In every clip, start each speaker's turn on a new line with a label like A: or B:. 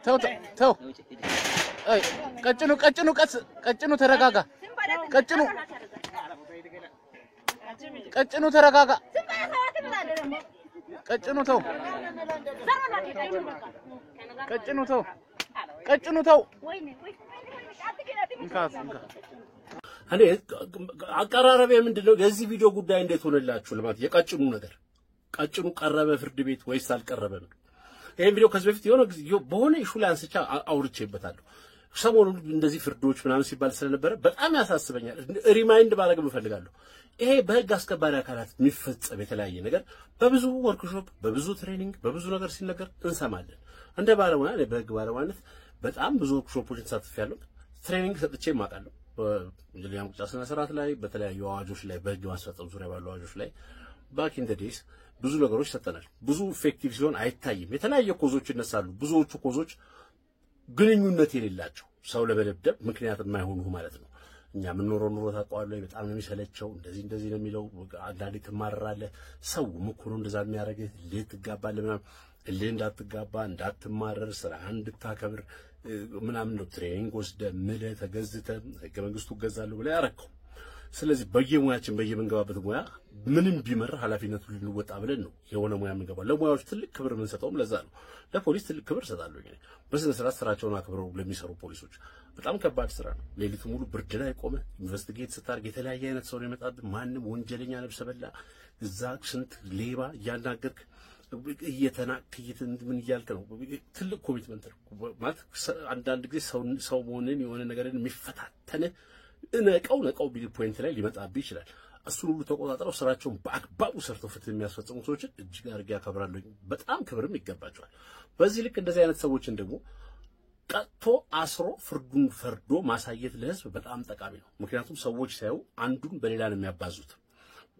A: ተው ተው አይ ቀጭኑ ተረጋጋ ቀጭኑ ተረጋጋ ቀጭኑ ተው
B: እኔ አቀራረቤ ምንድነው የዚህ ቪዲዮ ጉዳይ እንዴት ሆነላችሁ ለማለት የቀጭኑ ነገር ቀጭኑ ቀረበ ፍርድ ቤት ወይስ አልቀረበም ይሄን ቪዲዮ ከዚህ በፊት የሆነ ጊዜ በሆነ ኢሹ ላይ አንስቻ አውርቼበታለሁ ሰሞኑን እንደዚህ ፍርዶች ምናምን ሲባል ስለነበረ በጣም ያሳስበኛል ሪማይንድ ባረግም እፈልጋለሁ ይሄ በህግ አስከባሪ አካላት የሚፈጸም የተለያየ ነገር በብዙ ወርክሾፕ በብዙ ትሬኒንግ በብዙ ነገር ሲነገር እንሰማለን እንደ ባለሙያ በህግ ባለሙያነት በጣም ብዙ ወርክሾፖችን ተሳትፌያለሁ ትሬኒንግ ሰጥቼ ማቃለሁ በጀሊያን ቁጫስና ስርዓት ላይ በተለያዩ አዋጆች ላይ በህግ ማስፈጸም ዙሪያ ባሉ አዋጆች ላይ ባክ ኢን ዘ ዴይስ ብዙ ነገሮች ሰጠናል ብዙ ኢፌክቲቭ ሲሆን አይታይም የተለያየ ኮዞች ይነሳሉ ብዙዎቹ ኮዞች ግንኙነት የሌላቸው ሰው ለበደብደብ ምክንያት የማይሆኑ ማለት ነው እኛ ምን ኑሮ ታቋለው በጣም ነው የሚሰለቸው እንደዚህ ነው የሚለው አንዳንዴ ተማራራለ ሰው ምኩሩ እንደዛ የሚያረግ ለትጋባለ ምናምን እንዳትጋባ እንዳትማረር ስራ እንድታከብር ምናምን ነው ትሬኒንግ ወስደ ምለ ተገዝተ ህገ መንግስቱ ገዛሉ ብለ ያረከው ስለዚህ በየሙያችን በየመንገባበት ሙያ ምንም ቢመር ኃላፊነቱን ልንወጣ ብለን ነው የሆነ ሙያ መንገባ ለሙያዎች ትልቅ ክብር መንሰጠውም ለዛ ነው ለፖሊስ ትልቅ ክብር ሰጣለሁ እኔ በስነ ስርዓት ስራቸውን አክብረው ለሚሰሩ ፖሊሶች በጣም ከባድ ስራ ነው ሌሊቱ ሙሉ ብርድ ላይ ቆመ ኢንቨስቲጌት ስታርግ የተለያየ አይነት ሰው ነው የመጣብህ ማንንም ወንጀለኛ ነብሰ በላ እዛ ስንት ሌባ ያናገርክ እየተናከይት ምን ይያልከ ነው ትልቅ ኮሚትመንት ነው ማለት አንዳንድ ጊዜ ሰው መሆንን የሆነ ነገርን የሚፈታተነ ነቀው ቢል ፖይንት ላይ ሊመጣብህ ይችላል እሱን ሁሉ ተቆጣጣው ስራቸውን በአግባቡ ሰርተው ፍትህ የሚያስፈጽሙ ሰዎች እጅግ አድርጌ ያከብራለሁ በጣም ክብርም ይገባቸዋል በዚህ ልክ እንደዚህ አይነት ሰዎችን ደግሞ ቀጥቶ አስሮ ፍርዱን ፈርዶ ማሳየት ለህዝብ በጣም ጠቃሚ ነው ምክንያቱም ሰዎች ሳይው አንዱን በሌላ ነው የሚያባዙት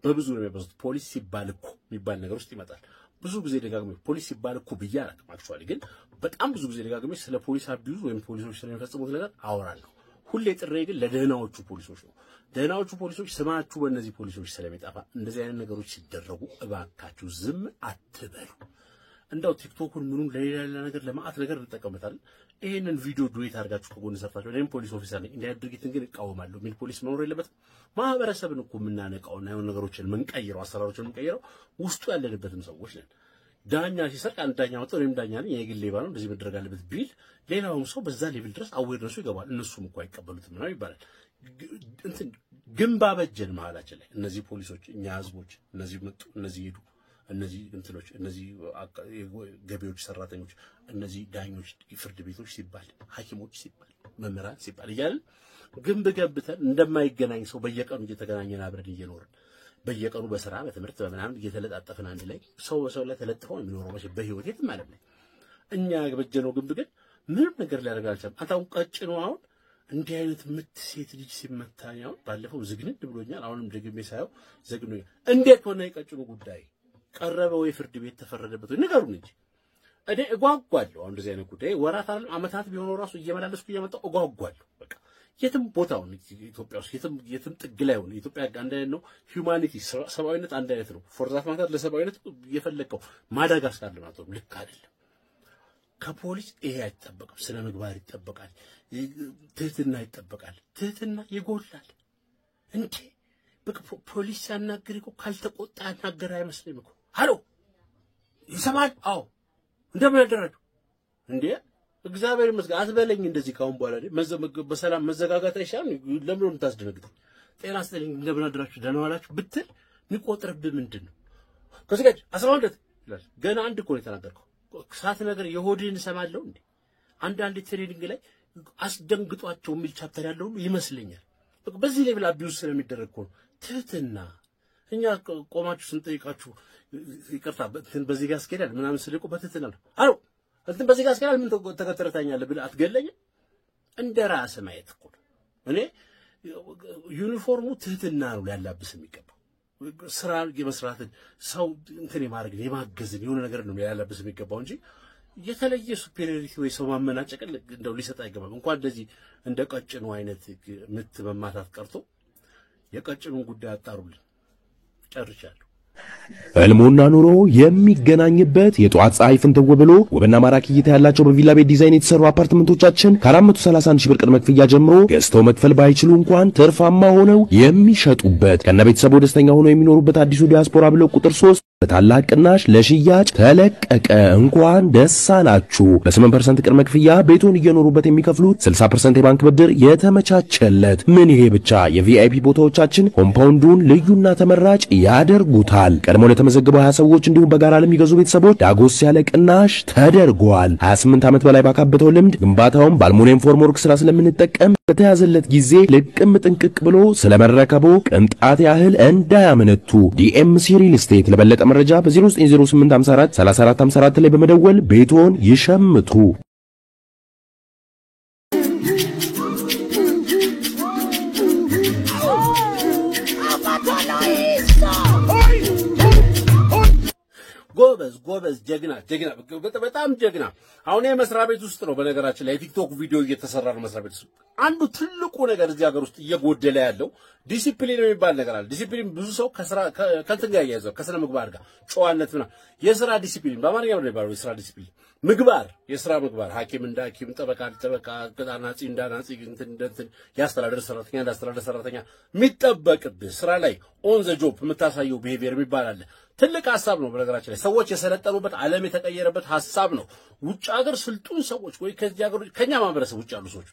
B: በብዙ ነው የሚያባዙት ፖሊስ ሲባል እኮ የሚባል ነገር ውስጥ ይመጣል ብዙ ጊዜ ደጋግሜ ፖሊስ ሲባል እኮ ብያለሁ አክቹአሊ ግን በጣም ብዙ ጊዜ ደጋግሜ ስለ ፖሊስ አቢዩዝ ወይም ፖሊሶች ስለሚፈጽሙት ነገር አወራለሁ ሁሌ ጥሬ ግን ለደህናዎቹ ፖሊሶች ነው ደህናዎቹ ፖሊሶች ስማችሁ በእነዚህ ፖሊሶች ስለሚጣፋ እንደዚህ አይነት ነገሮች ሲደረጉ እባካችሁ ዝም አትበሉ እንደው ቲክቶክን ምኑን ለሌላ ነገር ለማአት ነገር እንጠቀምታለን ይሄንን ቪዲዮ ዱዌት አድርጋችሁ ከጎን ሰርታችሁ ለምን ፖሊስ ኦፊሰር ነኝ እንደ ድርጊትን ግን እቃወማለሁ ምን ፖሊስ መኖር የለበትም ማህበረሰብን እኮ ምናነቃውና የሆነ ነገሮችን መንቀይረው አሰራሮችን መንቀይረው ውስጡ ያለንበትም ሰዎች ነን ዳኛ ሲሰርቅ አንድ ዳኛ ወጥቶ ወይም ዳኛ ነኝ የግል ሌባ ነው እንደዚህ መደረግ አለበት ቢል ሌላውም ሰው በዛ ሌቭል ድረስ አዌርነሱ ይገባል እነሱም እኮ አይቀበሉትም ነው ይባላል እንትን ግንባ በጀን መሃላችን ላይ እነዚህ ፖሊሶች እኛ ህዝቦች እነዚህ መጡ እነዚህ ሄዱ እነዚህ እንትኖች እነዚህ ገቢዎች ሰራተኞች እነዚህ ዳኞች ፍርድ ቤቶች ሲባል ሐኪሞች ሲባል መምህራን ሲባል ይያል ግንብ ገብተን እንደማይገናኝ ሰው በየቀኑ እየተገናኘን አብረን እየኖርን በየቀኑ በስራ በትምህርት በመናም እየተለጣጠፈን አንድ ላይ ሰው በሰው ላይ ተለጥፈው የሚኖረው ማለት በህይወት የት ማለት ነው እኛ በጀነው ግንብ ግን ምንም ነገር ሊያደርግ አልቻለም አታው ቀጭኑ አሁን እንዲህ አይነት ምት ሴት ልጅ ሲመታኛው ባለፈው ዝግንድ ብሎኛል አሁንም ደግሜ ሳይው ዘግኖኝ እንዴት ሆነ የቀጭኑ ጉዳይ ቀረበ ወይ ፍርድ ቤት ተፈረደበት ወይ ንገሩን እንጂ እኔ እጓጓለሁ አሁን እንደዚህ አይነት ጉዳይ ወራት አይደለም አመታት ቢሆነው ራሱ እየመላለስኩ እየመጣው እጓጓለሁ በቃ የትም ቦታው ኢትዮጵያ ውስጥ የትም ጥግ ላይ ሆነ ኢትዮጵያ አንድ አይነት ነው ሂዩማኒቲ ሰብአዊነት አንድ አይነት ነው ፎርዛት ማለት ለሰብአዊነት የፈለቀው ማዳጋስካር ለማለት ነው ልክ አይደለም ከፖሊስ ይሄ አይተጠበቅም ስነ ምግባር ይተጠበቃል ትህትና ይተጠበቃል ትህትና ይጎላል እንዴ ፖሊስ ያናገር እኮ ካልተቆጣ ያናገር አይመስልም እኮ ሃሎ ይሰማል አዎ እንደምን ያደረዱ እንዴ እግዚአብሔር ይመስገን አትበለኝ እንደዚህ ካሁን በኋላ በሰላም መዘጋጋት አይሻል ለምን ነው ታስደነግጥ ጤና አስተልኝ እንደምን አደራችሁ ደህና ዋላችሁ ብትል ንቆጥርብ ምንድነው ከስጋጅ 12 ይላል ገና አንድ እኮ ነው የተናገርከው ሳት ነገር የሆድን ሰማለው እንዴ አንድ ትሬኒንግ ላይ አስደንግጧቸው የሚል ቻፕተር ያለው ሁሉ ይመስለኛል በዚህ ሌቭል አቢዩስ ስለሚደረግ እኮ ትህትና እኛ ቆማችሁ ስንጠይቃችሁ ይቅርታ በዚህ ጋር አስከዳል ምናምን ስለቆ በትህትና ነው አሎ እንትን በዚህ ጋር አስከዳል ምን ተከተረታኛለህ ብለህ አትገለኝም እንደራስ ማየት እኮ እኔ ዩኒፎርሙ ትህትና ነው ያላብስ የሚገባው ስራ የመስራትን ሰው እንትን የማድረግ የማገዝን የሆነ ነገር ነው ያላብስ የሚገባው እንጂ የተለየ ሱፔሪዮሪቲ ወይ ሰው ማመናጨቀል እንደው ሊሰጥ አይገባም እንኳን እንደዚህ እንደ ቀጭኑ አይነት ምት መማታት ቀርቶ የቀጭኑን ጉዳይ አጣሩልን ጨርቻለሁ
C: ህልሙና ኑሮ የሚገናኝበት የጧት ፀሐይ ፍንትው ብሎ ውብና ማራኪ እይታ ያላቸው በቪላ ቤት ዲዛይን የተሰሩ አፓርትመንቶቻችን ከ431 ሺህ ብር ቅድመ ክፍያ ጀምሮ ገዝተው መክፈል ባይችሉ እንኳን ትርፋማ ሆነው የሚሸጡበት ከነ ቤተሰቡ ደስተኛ ሆነው የሚኖሩበት አዲሱ ዲያስፖራ ብሎክ ቁጥር 3 በታላቅ ቅናሽ ለሽያጭ ተለቀቀ። እንኳን ደስ አላችሁ። በ8% ቅድመ ክፍያ ቤቱን እየኖሩበት የሚከፍሉት 60% የባንክ ብድር የተመቻቸለት። ምን ይሄ ብቻ! የቪአይፒ ቦታዎቻችን ኮምፓውንዱን ልዩና ተመራጭ ያደርጉታል። ቀድሞ ለተመዘገቡ 20 ሰዎች እንዲሁም በጋራ ለሚገዙ ቤተሰቦች ዳጎስ ያለ ቅናሽ ተደርጓል። 28 ዓመት በላይ ባካበተው ልምድ ግንባታውን በአልሙኒየም ፎርምወርክ ስራ ስለምንጠቀም በተያዘለት ጊዜ ልቅም ጥንቅቅ ብሎ ስለመረከቦ ቅንጣት ያህል እንዳያመነቱ። ዲኤምሲ ሪል ስቴት ለበለጠ መረጃ በ090854 3454 ላይ በመደወል ቤቶን ይሸምቱ።
B: ጎበዝ ጀግና በጣም ጀግና። አሁን የመስሪያ ቤት ውስጥ ነው በነገራችን ላይ ቲክቶክ ቪዲዮ እየተሰራ ነው መስሪያ ቤት ውስጥ። አንዱ ትልቁ ነገር እዚህ ሀገር ውስጥ እየጎደለ ያለው ዲሲፕሊን የሚባል ነገር አለ። ዲሲፕሊን ብዙ ሰው ከስራ ከእንትን ጋር ያያዘው ከስነ ምግባር ጋር ጨዋነት ምናምን። የስራ ዲሲፕሊን በአማርኛ ነው የሚባለው። የስራ ዲሲፕሊን ምግባር፣ የስራ ምግባር ሐኪም እንደ ሐኪም፣ ጠበቃ አናጺ እንደ አናጺ፣ እንትን ያስተዳደር ሰራተኛ እንደ አስተዳደር ሰራተኛ የሚጠበቅብህ ስራ ላይ ኦን ዘ ጆብ የምታሳየው ቢሄቪየር የሚባል አለ። ትልቅ ሐሳብ ነው በነገራችን ላይ ሰዎች የሰለጠኑበት ዓለም የተቀየረበት ሐሳብ ነው። ውጭ ሀገር ስልጡን ሰዎች ወይ ከዚህ ሀገር ከኛ ማህበረሰብ ውጭ ያሉ ሰዎች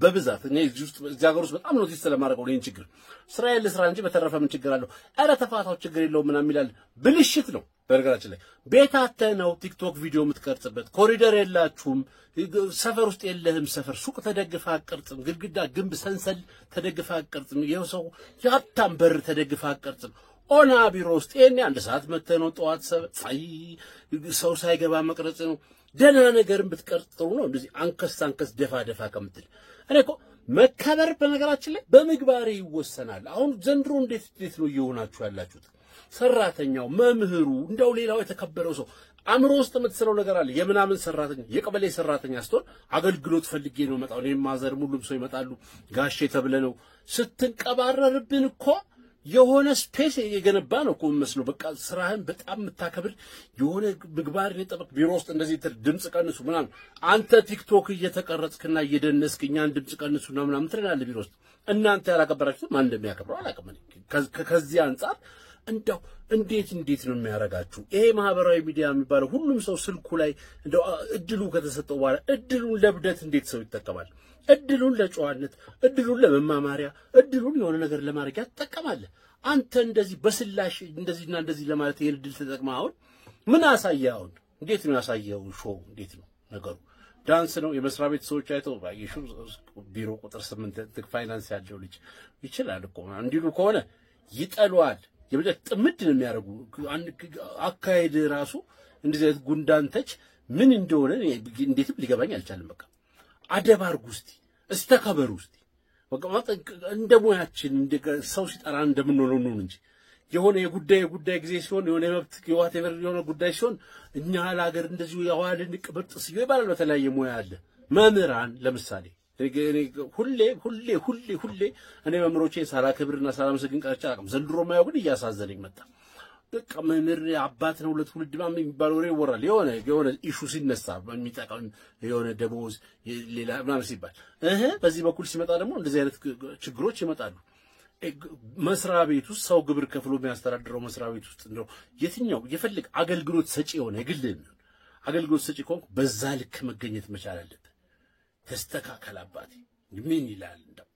B: በብዛት እኔ እዚህ ሀገር ውስጥ በጣም ኖቲስ ስለማድረገው ይሄን ችግር እስራኤል ስራ እንጂ በተረፈ ምን ችግር አለው? ኧረ ተፋታው ችግር የለውም ምናምን ይላል። ብልሽት ነው በነገራችን ላይ። ቤት አተህ ነው ቲክቶክ ቪዲዮ የምትቀርጽበት። ኮሪደር የላችሁም። ሰፈር ውስጥ የለህም። ሰፈር ሱቅ ተደግፈህ አትቀርጽም። ግድግዳ ግንብ ሰንሰል ተደግፈህ አትቀርጽም። ይኸው ሰው የሀብታም በር ተደግፈህ አትቀርጽም። ኦና ቢሮ ውስጥ ይሄን አንድ ሰዓት መተህ ነው ጠዋት ሰው ሳይገባ መቅረጽ ነው። ደህና ነገርን ብትቀርጽ ጥሩ ነው። እንደዚህ አንከስ ደፋ ከምትል እኔ እኮ መከበር በነገራችን ላይ በምግባር ይወሰናል። አሁን ዘንድሮ እንዴት ነው እየሆናችሁ ያላችሁት? ሰራተኛው፣ መምህሩ፣ እንደው ሌላው የተከበረው ሰው አእምሮ ውስጥ የምትስለው ነገር አለ። የምናምን ሰራተኛ የቀበሌ ሰራተኛ ስትሆን አገልግሎት ፈልጌ ነው መጣው እኔም ማዘር ሙሉም ሰው ይመጣሉ ጋሼ ተብለ ነው ስትንቀባረርብን እኮ የሆነ ስፔስ የገነባ ነው እኮ መስሎ። በቃ ስራህን በጣም የምታከብር የሆነ ምግባር የጠበቅ ቢሮ ውስጥ እንደዚህ ድምጽ ቀንሱ ምናምን። አንተ ቲክቶክ እየተቀረጽክና እየደነስክ እኛን ድምጽ ቀንሱና ምናምን ትላለህ ቢሮ ውስጥ። እናንተ ያላከበራችሁት ማን እንደሚያከብረው አላውቅም። ከዚህ አንጻር እንደው እንዴት ነው የሚያረጋችሁ? ይሄ ማህበራዊ ሚዲያ የሚባለው ሁሉም ሰው ስልኩ ላይ እንደው እድሉ ከተሰጠው በኋላ እድሉን ለብደት እንዴት ሰው ይጠቀማል? እድሉን ለጨዋነት፣ እድሉን ለመማማሪያ፣ እድሉን የሆነ ነገር ለማድረግ ያጠቀማል። አንተ እንደዚህ በስላሽ እንደዚህና እንደዚህ ለማለት ይሄን እድል ተጠቅመህ አሁን ምን አሳየህ? አሁን እንዴት ነው ያሳየው? ሾው እንዴት ነው ነገሩ? ዳንስ ነው? የመስሪያ ቤት ሰዎች አይተው ባይሹ ቢሮ ቁጥር 8 ፋይናንስ ያለው ልጅ ይችላል እኮ እንዲሉ ከሆነ ይጠሏል። የበለጠ ጥምድ ነው የሚያደርጉ። አካሄድ ራሱ እንደዚህ ጉንዳን ተች ምን እንደሆነ እንዴትም ሊገባኝ አልቻለም። በቃ አደባርጉ እስቲ ተከበሩ እስቲ። በቃ እንደ ሙያችን እንደ ሰው ሲጠራ እንደምንሆነው ነው እንጂ የሆነ የጉዳይ ጊዜ ሲሆን የሆነ መብት የዋቴቨር የሆነ ጉዳይ ሲሆን እኛ ለሀገር እንደዚሁ ያዋልን ቅብርጥስ ይባላል። በተለያየ ሙያ አለ። መምህራን ለምሳሌ ሁሌ እኔ መምህሮቼን ሳላከብርና ሳላመሰግን ቀርቼ አላውቅም። ዘንድሮ ማየው ግን እያሳዘነኝ መጣ። በቃ መምህር አባት ነው ለትውልድ ማም የሚባለው ወሬ ይወራል። የሆነ ኢሹ ሲነሳ በሚጠቃም የሆነ ደሞዝ ሌላ ምናምን ሲባል በዚህ በኩል ሲመጣ ደግሞ እንደዚህ አይነት ችግሮች ይመጣሉ። መስሪያ ቤት ውስጥ ሰው ግብር ከፍሎ የሚያስተዳድረው መስሪያ ቤት ውስጥ እንደው የትኛው የፈልግ አገልግሎት ሰጪ የሆነ የግል አገልግሎት ሰጪ ከሆንኩ በዛ ልክ መገኘት መቻል አለበት። ተስተካከል አባቴ ምን ይላል እንደው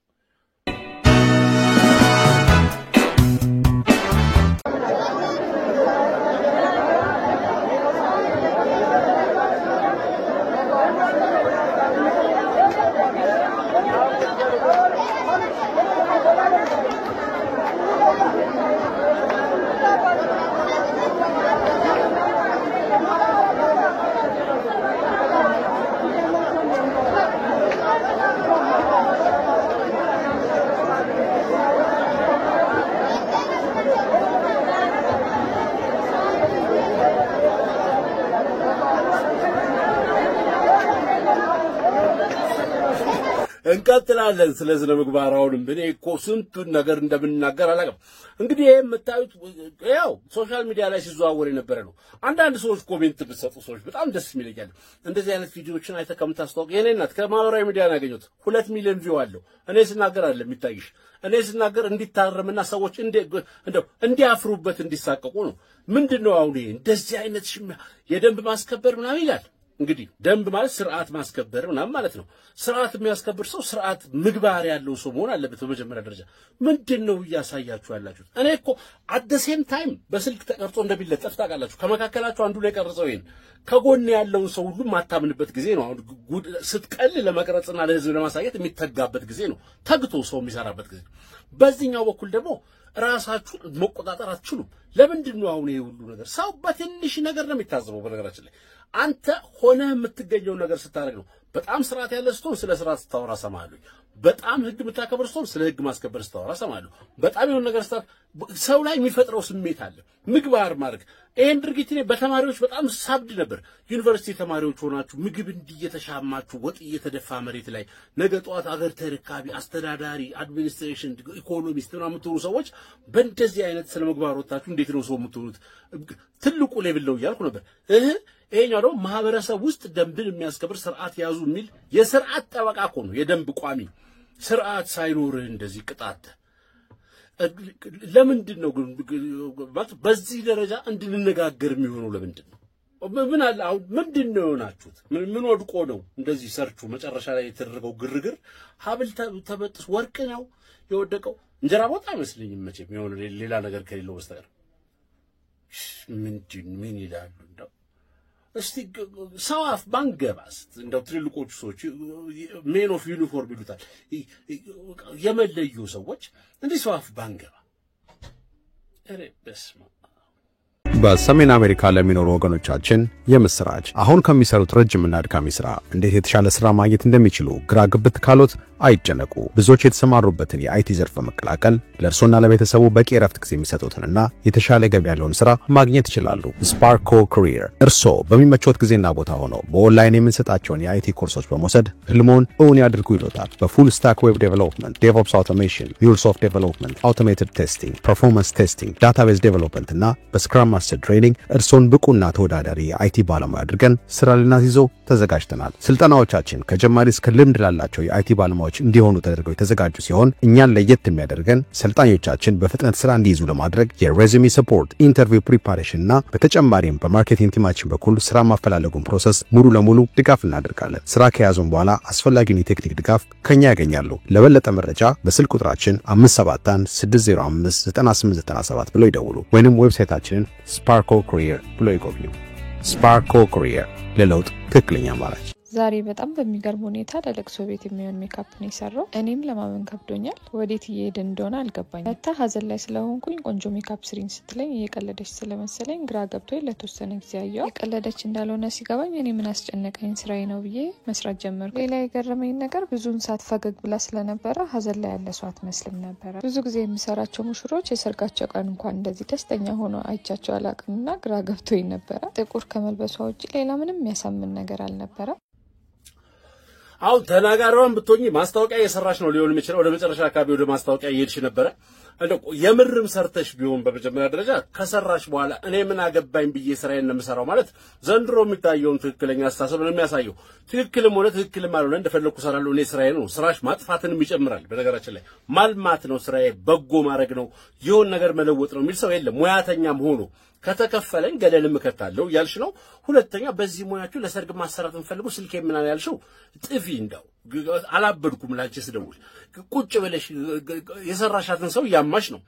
B: እንቀጥላለን ስለ ስነ ምግባራውንም እኔ እኮ ስንቱን ነገር እንደምናገር አላውቅም። እንግዲህ ይሄ የምታዩት ያው ሶሻል ሚዲያ ላይ ሲዘዋወር የነበረ ነው። አንዳንድ ሰዎች ኮሜንት ብትሰጡ ሰዎች በጣም ደስ የሚለኛል። እንደዚህ አይነት ቪዲዮዎችን አይተህ ከምታስተዋውቅ የኔ እናት ከማህበራዊ ሚዲያ ነው ያገኘሁት 2 ሚሊዮን ቪው አለው። እኔ ስናገር አይደለም የሚታይሽ፣ እኔ ስናገር እንዲታረምና ሰዎች እንደው እንዲያፍሩበት እንዲሳቀቁ ነው። ምንድነው አሁን ይሄ እንደዚህ አይነት የደንብ ማስከበር ምናምን ይላል። እንግዲህ ደንብ ማለት ስርዓት ማስከበር ምናምን ማለት ነው። ስርዓት የሚያስከብር ሰው ስርዓት ምግባር ያለው ሰው መሆን አለበት በመጀመሪያ ደረጃ። ምንድነው እያሳያችሁ ያላችሁት? እኔ እኮ አት ዘ ሴም ታይም በስልክ ተቀርጾ እንደሚለጠፍ ታውቃላችሁ። ከመካከላችሁ አንዱ ላይ ቀርጸው ይሄን ከጎን ያለውን ሰው ሁሉ ማታምንበት ጊዜ ነው። አሁን ስትቀል ለመቅረጽና ለህዝብ ለማሳየት የሚተጋበት ጊዜ ነው። ተግቶ ሰው የሚሰራበት ጊዜ። በዚህኛው በኩል ደግሞ ራሳችሁ መቆጣጠር አትችሉም። ለምንድነው አሁን ይሄ ሁሉ ነገር? ሰው በትንሽ ነገር ነው የሚታዘበው። በነገራችን ላይ አንተ ሆነ የምትገኘው ነገር ስታደርግ ነው። በጣም ስርዓት ያለ ስትሆን ስለ ስርዓት ስታወራ ሰማለሁ። በጣም ህግ የምታከብር ስትሆን ስለ ህግ ማስከበር ስታወራ ሰማለሁ። በጣም የሆነ ነገር ሰው ላይ የሚፈጥረው ስሜት አለ። ምግባር ማድረግ ይሄን ድርጊት እኔ በተማሪዎች በጣም ሳብድ ነበር። ዩኒቨርሲቲ ተማሪዎች ሆናችሁ ምግብ እየተሻማችሁ ወጥ እየተደፋ መሬት ላይ ነገ ጠዋት አገር ተረካቢ አስተዳዳሪ አድሚኒስትሬሽን ኢኮኖሚስት ምናምን የምትሆኑ ሰዎች በእንደዚህ አይነት ስለ ምግባር ወጣችሁ እንዴት ነው ሰው የምትሆኑት? ትልቁ ሌቭል ነው እያልኩ ነበር። ይሄኛው ደግሞ ማህበረሰብ ውስጥ ደንብን የሚያስከብር ስርዓት ያዙ የሚል የስርዓት ጠበቃ እኮ ነው። የደንብ ቋሚ ስርዓት ሳይኖርህ እንደዚህ ቅጣት ለምንድን ነው ግን በዚህ ደረጃ እንድንነጋገር የሚሆነው? ለምንድን ነው? ምን አለ አሁን ምንድን ነው የሆናችሁት? ምን ወድቆ ነው እንደዚህ ሰርቹ መጨረሻ ላይ የተደረገው ግርግር? ሀብል ተበጥስ ወርቅ ነው የወደቀው። እንጀራ ቦታ አይመስልኝም መቼም የሆነ ሌላ ነገር ከሌለው በስተቀር ምን ይላሉ እንደው እስቲ ሰው አፍ ባንገባስ እንደው ትልልቆቹ ሰዎች ሜን ኦፍ ዩኒፎርም ይሉታል የመለዩ ሰዎች እንዲህ ሰው አፍ ባንገባ እረ በስመ
D: በሰሜን አሜሪካ ለሚኖሩ ወገኖቻችን የምስራች አሁን ከሚሰሩት ረጅምና አድካሚ ስራ እንዴት የተሻለ ስራ ማግኘት እንደሚችሉ ግራ ግብት ካሎት አይጨነቁ። ብዙዎች የተሰማሩበትን የአይቲ ዘርፍ መቀላቀል ለእርሶና ለቤተሰቡ በቂ ረፍት ጊዜ የሚሰጡትንና የተሻለ ገቢ ያለውን ስራ ማግኘት ይችላሉ። ስፓርኮ ካሪየር እርሶ በሚመቾት ጊዜና ቦታ ሆነው በኦንላይን የምንሰጣቸውን የአይቲ ኮርሶች በመውሰድ ህልሞን እውን ያድርጉ ይሎታል። በፉል ስታክ ዌብ ዴቨሎፕመንት፣ ዴቭኦፕስ አውቶሜሽን፣ ሚውልሶፍት ዴቨሎፕመንት፣ አውቶሜትድ ቴስቲንግ፣ ፐርፎርማንስ ቴስቲንግ፣ ዳታቤዝ ዴቨሎፕመንት እና በስክራም ማስተር ትሬኒንግ እርሶን ብቁና ተወዳዳሪ የአይቲ ባለሙያ አድርገን ስራ ልናስይዘው ተዘጋጅተናል። ስልጠናዎቻችን ከጀማሪ እስከ ልምድ ላላቸው የአይቲ ባለሙያዎች እንዲሆኑ ተደርገው የተዘጋጁ ሲሆን እኛን ለየት የሚያደርገን ሰልጣኞቻችን በፍጥነት ስራ እንዲይዙ ለማድረግ የሬዚዩሜ ሰፖርት፣ ኢንተርቪው ፕሪፓሬሽን እና በተጨማሪም በማርኬቲንግ ቲማችን በኩል ስራ ማፈላለጉን ፕሮሰስ ሙሉ ለሙሉ ድጋፍ እናደርጋለን። ስራ ከያዙን በኋላ አስፈላጊውን የቴክኒክ ድጋፍ ከኛ ያገኛሉ። ለበለጠ መረጃ በስልክ ቁጥራችን 571-605-9897 ብለው ይደውሉ ወይንም ዌብሳይታችንን ስፓርኮ ካሪየር ብለው ይጎብኙ። ስፓርኮ ካሪየር ለለውጥ ትክክለኛ አማራጭ።
E: ዛሬ በጣም በሚገርም ሁኔታ ለለቅሶ ቤት የሚሆን ሜካፕ ነው የሰራው። እኔም ለማመን ከብዶኛል። ወዴት እየሄድን እንደሆነ አልገባኝም። መታ ሀዘን ላይ ስለሆንኩኝ ቆንጆ ሜካፕ ስሪኝ ስትለኝ እየቀለደች ስለመሰለኝ ግራ ገብቶኝ ለተወሰነ ጊዜ አየሁ። የቀለደች እንዳልሆነ ሲገባኝ እኔ ምን አስጨነቀኝ ስራዬ ነው ብዬ መስራት ጀመርኩ። ሌላ የገረመኝ ነገር ብዙን ሰዓት ፈገግ ብላ ስለነበረ ሀዘን ላይ ያለ ሰው አትመስልም ነበረ። ብዙ ጊዜ የሚሰራቸው ሙሽሮች የሰርጋቸው ቀን እንኳን እንደዚህ ደስተኛ ሆኖ አይቻቸው አላውቅምና ግራ ገብቶኝ ነበረ። ጥቁር ከመልበሷ ውጭ ሌላ ምንም የሚያሳምን ነገር አልነበረም።
B: አሁን ተናጋሪዋን ብትሆኚ ማስታወቂያ እየሰራሽ ነው ሊሆን የሚችለው። ወደ መጨረሻ አካባቢ ወደ ማስታወቂያ እየሄድሽ ነበረ። እንደው የምርም ሰርተሽ ቢሆን በመጀመሪያ ደረጃ ከሰራሽ በኋላ እኔ ምን አገባኝ ብዬ ስራዬን ነው የምሰራው ማለት ዘንድሮ የሚታየውን ትክክለኛ አስተሳሰብ ነው የሚያሳየው። ትክክልም ሆነ ትክክልም አልሆነ እንደፈለኩ ሰራለሁ እኔ ስራዬ ነው። ስራሽ ማጥፋትንም ይጨምራል። በነገራችን ላይ ማልማት ነው ስራዬ፣ በጎ ማድረግ ነው፣ የሆነ ነገር መለወጥ ነው የሚል ሰው የለም። ሙያተኛም ሆኖ ከተከፈለኝ ገደልም እከታለሁ ያልሽ ነው። ሁለተኛ በዚህ ሙያችሁ ለሰርግ ማሰራት እንፈልጉ ስልኬ ምን አለ ያልሽው ጥፊ እንደው አላበድኩም ላንቺ ስደውል ቁጭ ብለሽ የሰራሻትን ሰው ያማሽ ነው።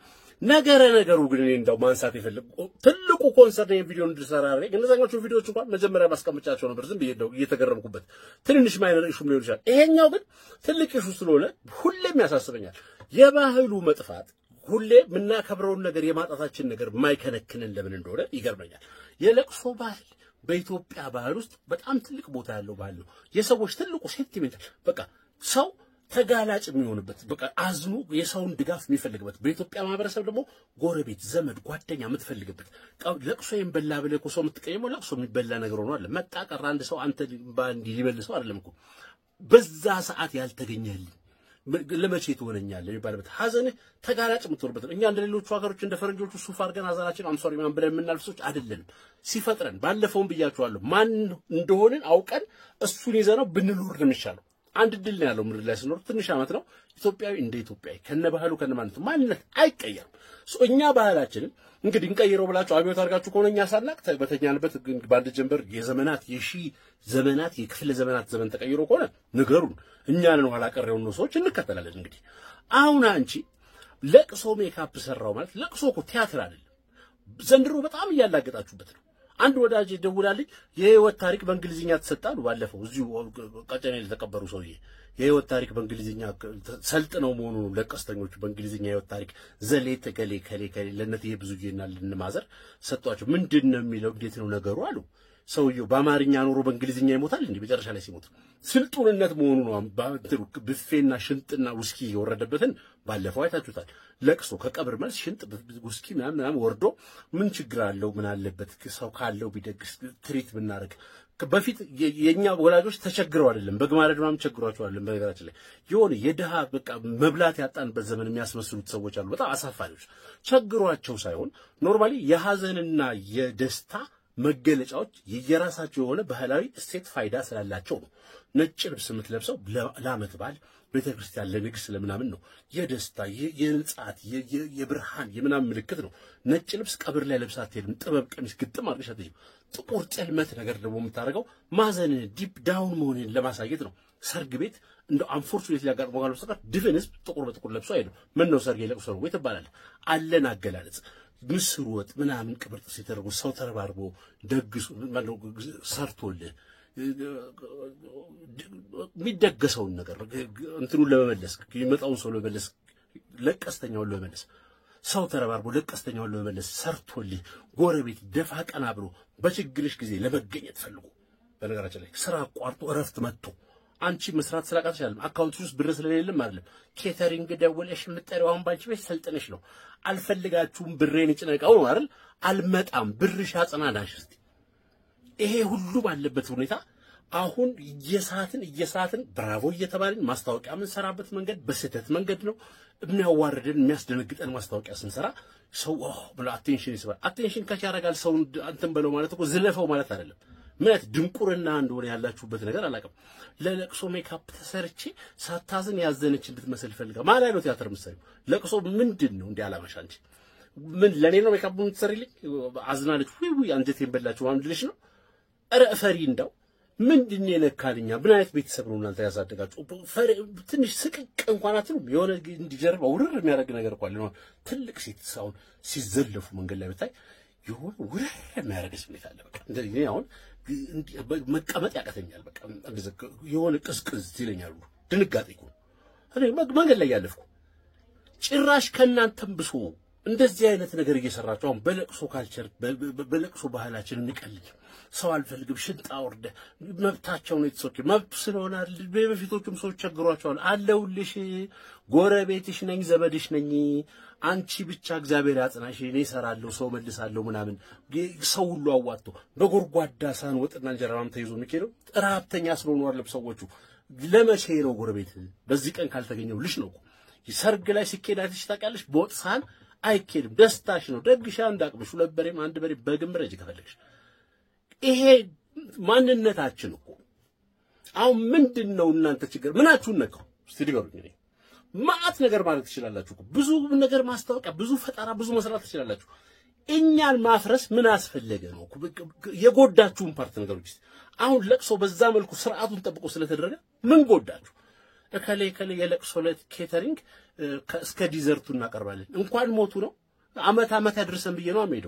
B: ነገሩ ግን እኔ እንደው ማንሳት ይፈልግ ትልቁ ኮንሰርን የቪዲዮ እንድሰራ አረኝ። እነዛኞቹ ቪዲዮዎች እንኳን መጀመሪያ ማስቀመጫቸው ነበር ዝም ብዬ ነው እየተገረምኩበት። ትንሽ ማይነር ኢሹ ሊሆን ይችላል። ይሄኛው ግን ትልቅ ኢሹ ስለሆነ ሁሌም ያሳስበኛል። የባህሉ መጥፋት ሁሌ ምናከብረውን ነገር የማጣታችን ነገር ማይከነክንን ለምን እንደሆነ ይገርመኛል። የለቅሶ ባህል በኢትዮጵያ ባህል ውስጥ በጣም ትልቅ ቦታ ያለው ባህል ነው። የሰዎች ትልቁ ሴንቲሜንት በቃ ሰው ተጋላጭ የሚሆንበት በቃ አዝኑ የሰውን ድጋፍ የሚፈልግበት በኢትዮጵያ ማህበረሰብ ደግሞ ጎረቤት፣ ዘመድ፣ ጓደኛ የምትፈልግበት ለቅሶ ይንበላ ብለህ እኮ ሰው የምትቀየመው ለቅሶ የሚበላ ነገር ሆኖ አለ። መጣ ቀረ አንድ ሰው አንተ ባንዲ ሊመልሰው አይደለም እኮ በዛ ሰዓት ያልተገኘልኝ ለመቼ ትሆነኛለህ የሚባልበት ሐዘን ተጋላጭ የምትሆንበት ነው። እኛ እንደሌሎቹ ሀገሮች እንደ ፈረንጆቹ ሱፍ አድርገን ሐዘናችን አምሶሪ ማን ብለን የምናልፍ ሰዎች አይደለንም። ሲፈጥረን ባለፈውም ብያችኋለሁ ማን እንደሆንን አውቀን እሱን ይዘነው ብንኖር ነው የሚሻለው። አንድ ድል ነው ያለው ምድር ላይ ስኖር ትንሽ ዓመት ነው። ኢትዮጵያዊ እንደ ኢትዮጵያዊ ከነባህሉ ከነማንነቱ ማንነት አይቀየርም። እኛ ባህላችንን እንግዲህ እንቀይረው ብላችሁ አብዮት አድርጋችሁ ከሆነ እኛ ሳናቅ በተኛንበት ባንድ ጀንበር የዘመናት የሺህ ዘመናት የክፍለ ዘመናት ዘመን ተቀይሮ ከሆነ ንገሩን። እኛን ኋላ ቀር የሆኑ ሰዎች እንከተላለን። እንግዲህ አሁን አንቺ ለቅሶ ሜካፕ ሰራው ማለት ለቅሶ እኮ ቲያትር አይደለም። ዘንድሮ በጣም እያላገጣችሁበት ነው። አንድ ወዳጅ ደውላልኝ የህይወት ታሪክ በእንግሊዝኛ ተሰጣሉ። ባለፈው እዚሁ ቀጨኔ ለተቀበሩ ሰውዬ የህይወት ታሪክ በእንግሊዝኛ ሰልጥነው መሆኑ ለቀስተኞቹ በእንግሊዝኛ የህይወት ታሪክ ዘሌት ከሌ ለነትዬ ብዙዬና ለነማዘር ሰጧቸው። ምንድነው የሚለው እንዴት ነው ነገሩ አሉ። ሰውየው በአማርኛ ኖሮ በእንግሊዝኛ ይሞታል እንዴ? መጨረሻ ላይ ሲሞት ስልጡንነት መሆኑ ነው። ብፌና ሽንጥና ውስኪ የወረደበትን ባለፈው አይታችሁታል። ለቅሶ ከቀብር መልስ ሽንጥ ውስኪ ምናምን ወርዶ ምን ችግር አለው? ምን አለበት? ሰው ካለው ቢደግስ ትሪት ብናረግ። በፊት የኛ ወላጆች ተቸግረው አይደለም በግማረድ ምናምን ቸግሯቸው አይደለም። በነገራችን ላይ የሆነ የድሃ በቃ መብላት ያጣንበት ዘመን የሚያስመስሉት ሰዎች አሉ። በጣም አሳፋሪዎች። ቸግሯቸው ሳይሆን ኖርማሊ የሐዘንና የደስታ መገለጫዎች የየራሳቸው የሆነ ባህላዊ እሴት ፋይዳ ስላላቸው ነው። ነጭ ልብስ የምትለብሰው ለዓመት በዓል ቤተክርስቲያን ለንግስ ለምናምን ነው። የደስታ የንጻት የብርሃን የምናምን ምልክት ነው። ነጭ ልብስ ቀብር ላይ ለብሳ አትሄድም። ጥበብ ቀሚስ ግጥም አድርገሽ አትሄጂም። ጥቁር ጨልመት ነገር ደግሞ የምታደርገው ማዘንን ዲፕ ዳውን መሆንን ለማሳየት ነው። ሰርግ ቤት እንደ አንፎርቹኔት ሊያጋጥመው ጋር በስተቀር ድፍን ህዝብ ጥቁር በጥቁር ለብሶ አይሄድም። ምን ነው ሰርግ የለቅሶ ነው ወይ ትባላለህ። አለን አገላለጽ ምስር ወጥ ምናምን ቅብርጥስ የተደረጉ ሰው ተረባርቦ ደግሱ ማለት ሰርቶልህ የሚደገሰውን ነገር እንትኑን ለመመለስ የሚመጣውን ሰው ለመመለስ ለቀስተኛውን ለመመለስ ሰው ተረባርቦ ለቀስተኛውን ለመመለስ ሰርቶልህ ጎረቤት ደፋ ቀና ብሎ በችግርሽ ጊዜ ለመገኘት ፈልጎ በነገራችን ላይ ስራ አቋርጦ እረፍት መጥቶ አንቺ መስራት ስላቃተሽ አይደለም። አካውንት ውስጥ ብር ስለሌለም አይደለም። ኬተሪንግ ደውለሽ የምትጠሪው አሁን ባንቺ ቤት ሰልጥነሽ ነው። አልፈልጋችሁም ብሬን ይጭነቃው ነው አይደል? አልመጣም ብርሽ አጽናናሽ። እስቲ ይሄ ሁሉ ባለበት ሁኔታ አሁን እየሳትን ብራቮ እየተባልን ማስታወቂያ የምንሰራበት መንገድ በስህተት መንገድ ነው። የሚያዋርደን የሚያስደነግጠን ማስታወቂያ ስንሰራ ሰው ብሎ አቴንሽን ይስባል። አቴንሽን ካች ያደርጋል። ሰው አንተም በለው ማለት እኮ ዝለፈው ማለት አይደለም። ምንት ድንቁርና እንደሆነ ያላችሁበት ነገር አላውቅም። ለለቅሶ ሜካፕ ተሰርቼ ሳታዝን ያዘነች እንድትመስል ፈልጋ ማለት ነው። ቲያትር ምሳሌ ለቅሶ ምንድነው እንዴ? አላማሽ አንቺ ምን ለኔ ነው ሜካፕ የምትሰሪልኝ? አዝናለች ወይ አንጀቴን በላችሁ ማለት ልሽ ነው? ኧረ ፈሪ እንዳው ምንድነው የነካልኛ? ምን አይነት ቤተሰብ ነው እናንተ ያሳደጋችሁ? ትንሽ ስቅቅ እንኳን አትሉም? የሆነ እንዲጀርባ ውርር የሚያደርግ ነገር እንኳን ነው። ትልቅ ሴት ሳውን ሲዘለፉ መንገድ ላይ ብታይ የሆነ ውርር የሚያደርግ ስሜት አለ። በቃ እንደዚህ አሁን መቀመጥ ያቀተኛል። በቃ እንደዚህ የሆነ ቅዝቅዝ ይለኛል። ድንጋጤ እኮ እኔ መንገድ ላይ ያለፍኩ ጭራሽ ከናንተም ብሶ እንደዚህ አይነት ነገር እየሰራችሁ አሁን በለቅሶ ካልቸር በለቅሶ ባህላችን እንቀልድ። ሰው አልፈልግም ሽንጣ ወርደ መብታቸው ነው የተሰጠ መብት ስለሆነ በፊቶቹም ሰዎች ቸግሯቸዋል። አለውልሽ ጎረቤትሽ ነኝ ዘመድሽ ነኝ አንቺ ብቻ እግዚአብሔር ያጽናሽ እኔ እሰራለሁ ሰው መልሳለሁ ምናምን ሰው ሁሉ አዋጥቶ በጎርጓዳ ሳህን ወጥና እንጀራም ተይዞ የሚኬደው ራብተኛ ስለሆኑ አይደለም ሰዎቹ። ለመቼ ነው ጎረቤት በዚህ ቀን ካልተገኘው ልሽ ነው። ሰርግ ላይ ሲኬዳትሽ ታውቂያለሽ። በወጥ ሳህን አይኬድም። ደስታሽ ነው ደግሻ እንዳቅምሽ ሁለት በሬም አንድ በሬ በግም ረጅ ከፈለግሽ ይሄ ማንነታችን እኮ። አሁን ምንድነው እናንተ ችግር ምናችሁን ነካው? እስቲ ንገሩኝ። ማአት ነገር ማለት ትችላላችሁ እኮ ብዙ ነገር ማስታወቂያ ብዙ ፈጣራ ብዙ መስራት ትችላላችሁ። እኛን ማፍረስ ምን አስፈለገ ነው? የጎዳችሁን ፓርት ነገሮች አሁን ለቅሶ በዛ መልኩ ስርዓቱን ጠብቆ ስለተደረገ ምን ጎዳችሁ? ከሌ የለቅሶ ለት ኬተሪንግ እስከ ዲዘርቱ እናቀርባለን። እንኳን ሞቱ ነው አመት ያድርሰን ብዬ ነው አሜዶ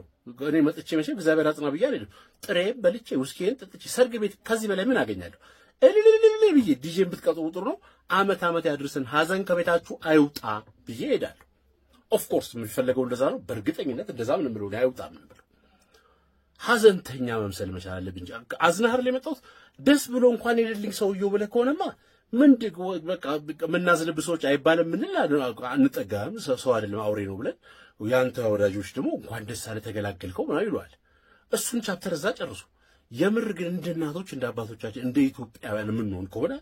B: እኔ መጥቼ መቼ እግዚአብሔር አጽና ብዬ አልሄድም። ጥሬም በልቼ ውስኪን ጠጥቼ ሰርግ ቤት ከዚህ በላይ ምን አገኛለሁ? እልልልልል ብዬ ዲጄን ብትቀጥሩ ጥሩ ነው። አመት ያድርሰን ሐዘን ከቤታችሁ አይውጣ ብዬ ሄዳለሁ። ኦፍ ኮርስ የሚፈልገው እንደዛ ነው። በእርግጠኝነት እንደዛ ምን ብለው አይውጣ ምን ብለው ሐዘንተኛ መምሰል መቻል አለብኝ። አዝናህር ላይ መጣሁት ደስ ብሎ እንኳን ሄደልኝ ሰውየው ብለህ ከሆነማ ምንድነው በቃ ምናዝንብ ሰዎች አይባልም። ምን አንጠጋም ሰው አይደለም አውሬ ነው ብለን ያንተ ወዳጆች ደግሞ እንኳን ደስ አለ ተገላገልከው ምናምን ይሏል። እሱን ቻፕተር እዛ ጨርሱ። የምር ግን እንደ እናቶች እንደ አባቶቻችን እንደ ኢትዮጵያውያን የምንሆን ከሆነ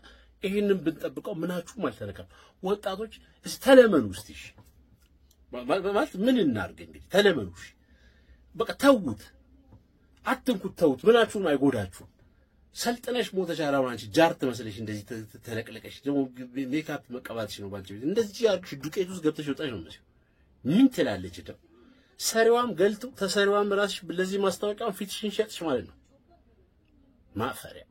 B: ይሄንን ብንጠብቀው ምናችሁም አልተነካም። ወጣቶች ተለመኑ እስቲ እሺ ማለት ምን እናርግ እንግዲህ ተለመኑ እሺ በቃ ተውት አትንኩት ተውት ምናችሁም አይጎዳችሁም ሰልጥነሽ ሞተሻል አሁን አንቺ ጃርት መስለሽ እንደዚህ ተለቅለቀሽ ደግሞ ሜካፕ መቀባትሽ ነው ባንቺ እንደዚህ ያርግሽ ዱቄት ውስጥ ገብተሽ ወጣሽ ነው ማለት ምን ትላለች ደግሞ ሰሪዋም ገልጡ ተሰሪዋም ራስሽ ለዚህ ማስታወቂያውን ፊትሽን ሸጥሽ ማለት ነው ማፈሪያ